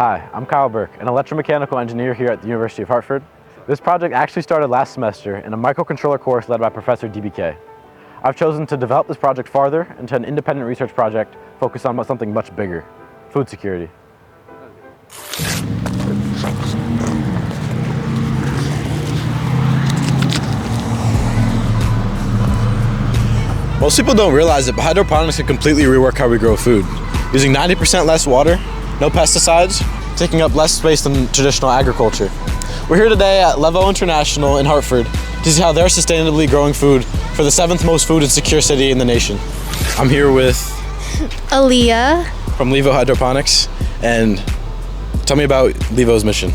Hi, I'm Kyle Burke, an electromechanical engineer here at the University of Hartford. This project actually started last semester in a microcontroller course led by Professor DBK. I've chosen to develop this project farther into an independent research project focused on something much bigger, food security. Most people don't realize that hydroponics can completely rework how we grow food. Using 90% less water, no pesticides, taking up less space than traditional agriculture. We're here today at Levo International in Hartford to see how they're sustainably growing food for the 7th most food insecure city in the nation. I'm here with Aaliyah from Levo Hydroponics, and tell me about Levo's mission.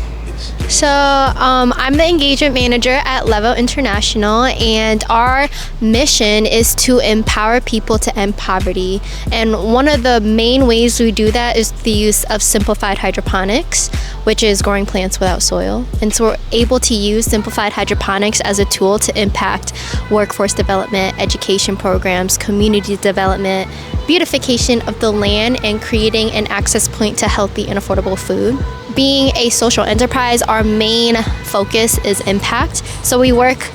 So I'm the engagement manager at Levo International, and our mission is to empower people to end poverty. And one of the main ways we do that is the use of simplified hydroponics, which is growing plants without soil. And so we're able to use simplified hydroponics as a tool to impact workforce development, education programs, community development, beautification of the land, and creating an access point to healthy and affordable food. Being a social enterprise, our main focus is impact. So we work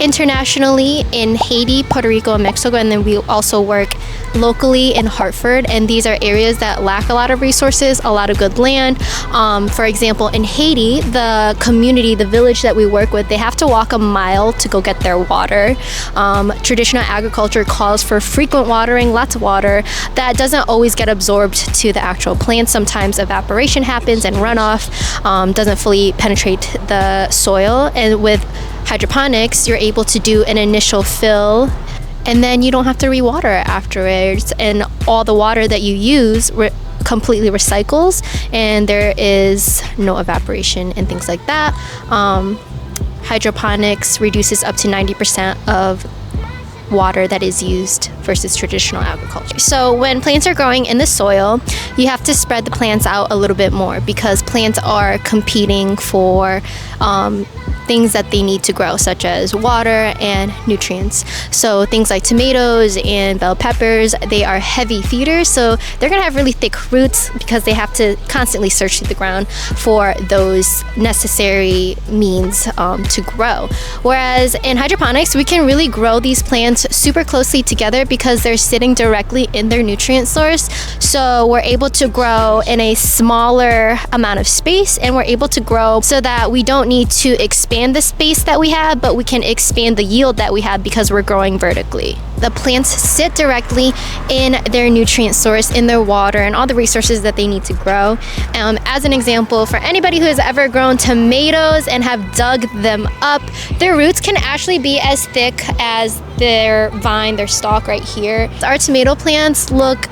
internationally in Haiti, Puerto Rico, and Mexico, and then we also work locally in Hartford, and these are areas that lack a lot of resources, a lot of good land. For example, in Haiti, the community, the village that we work with, they have to walk a mile to go get their water. Traditional agriculture calls for frequent watering, lots of water. That doesn't always get absorbed to the actual plants. Sometimes evaporation happens and runoff doesn't fully penetrate the soil. And with hydroponics, you're able to do an initial fill, and then you don't have to rewater afterwards, and all the water that you use completely recycles, and there is no evaporation and things like that. Hydroponics reduces up to 90% of water that is used versus traditional agriculture. So when plants are growing in the soil, you have to spread the plants out a little bit more because plants are competing for things that they need to grow, such as water and nutrients. So things like tomatoes and bell peppers, they are heavy feeders, so they're gonna have really thick roots because they have to constantly search through the ground for those necessary means to grow. Whereas in hydroponics, we can really grow these plants super closely together because they're sitting directly in their nutrient source. So we're able to grow in a smaller amount of space, and we're able to grow so that we don't need to expand the space that we have, but we can expand the yield that we have because we're growing vertically. The plants sit directly in their nutrient source, in their water, and all the resources that they need to grow. As an example, for anybody who has ever grown tomatoes and have dug them up, their roots can actually be as thick as their vine, their stalk right here. Our tomato plants look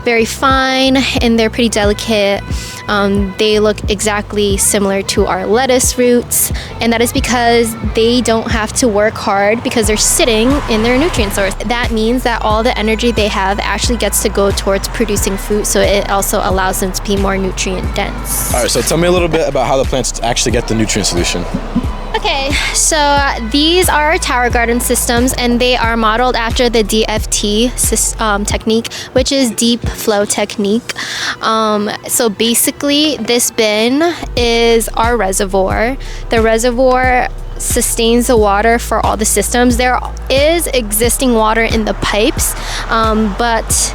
very fine and they're pretty delicate. They look exactly similar to our lettuce roots, and that is because they don't have to work hard because they're sitting in their nutrient source. That means that all the energy they have actually gets to go towards producing food, so it also allows them to be more nutrient dense. All right, so tell me a little bit about how the plants actually get the nutrient solution. Okay, so these are tower garden systems, and they are modeled after the DFT technique, which is deep flow technique. So basically, this bin is our reservoir. The reservoir sustains the water for all the systems. There is existing water in the pipes, but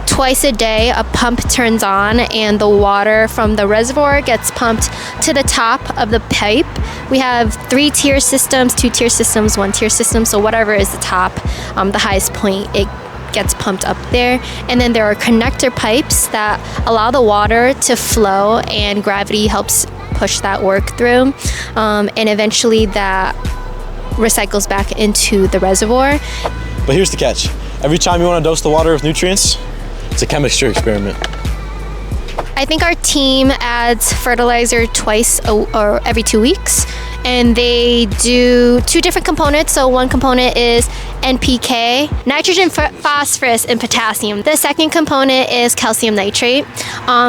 twice a day a pump turns on and the water from the reservoir gets pumped to the top of the pipe. We have 3-tier systems, 2-tier systems, 1-tier system, so whatever is the top, the highest point, it gets pumped up there. And then there are connector pipes that allow the water to flow, and gravity helps push that work through, and eventually that recycles back into the reservoir. But here's the catch. Every time you want to dose the water with nutrients, it's a chemistry experiment. I think our team adds fertilizer twice or every 2 weeks, and they do two different components. So one component is NPK, nitrogen, phosphorus, and potassium. The second component is calcium nitrate.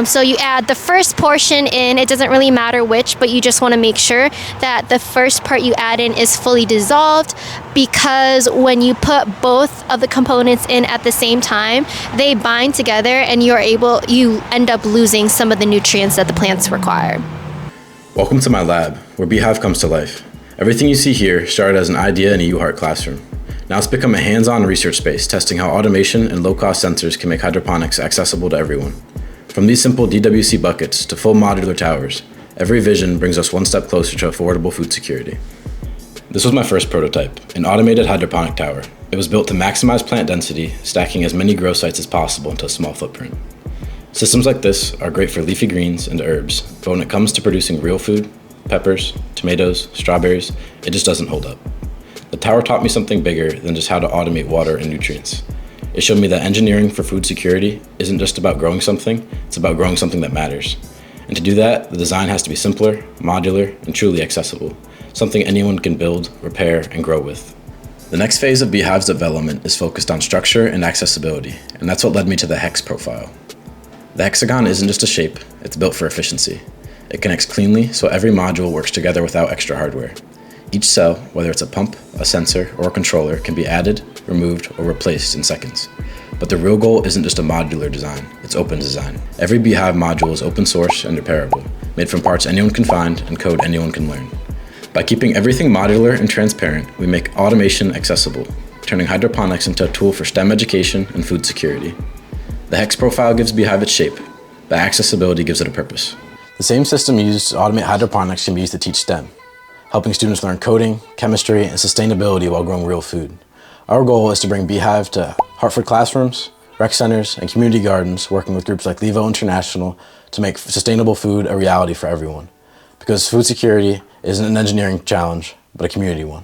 So you add the first portion in, it doesn't really matter which, but you just want to make sure that the first part you add in is fully dissolved, because when you put both of the components in at the same time, they bind together and you end up losing some of the nutrients that the plants require. Welcome to my lab, where BHive comes to life. Everything you see here started as an idea in a UHart classroom. Now it's become a hands-on research space testing how automation and low-cost sensors can make hydroponics accessible to everyone. From these simple DWC buckets to full modular towers, every vision brings us one step closer to affordable food security. This was my first prototype, an automated hydroponic tower. It was built to maximize plant density, stacking as many grow sites as possible into a small footprint. Systems like this are great for leafy greens and herbs, but when it comes to producing real food, peppers, tomatoes, strawberries, it just doesn't hold up. The tower taught me something bigger than just how to automate water and nutrients. It showed me that engineering for food security isn't just about growing something, it's about growing something that matters. And to do that, the design has to be simpler, modular, and truly accessible, something anyone can build, repair, and grow with. The next phase of BHive's development is focused on structure and accessibility, and that's what led me to the hex profile. The hexagon isn't just a shape, it's built for efficiency. It connects cleanly so every module works together without extra hardware. Each cell, whether it's a pump, a sensor, or a controller, can be added, removed, or replaced in seconds. But the real goal isn't just a modular design, it's open design. Every BHive module is open source and repairable, made from parts anyone can find and code anyone can learn. By keeping everything modular and transparent, we make automation accessible, turning hydroponics into a tool for STEM education and food security. The hex profile gives BHive its shape, but accessibility gives it a purpose. The same system used to automate hydroponics can be used to teach STEM, helping students learn coding, chemistry, and sustainability while growing real food. Our goal is to bring BHive to Hartford classrooms, rec centers, and community gardens, working with groups like Levo International to make sustainable food a reality for everyone. Because food security isn't an engineering challenge, but a community one.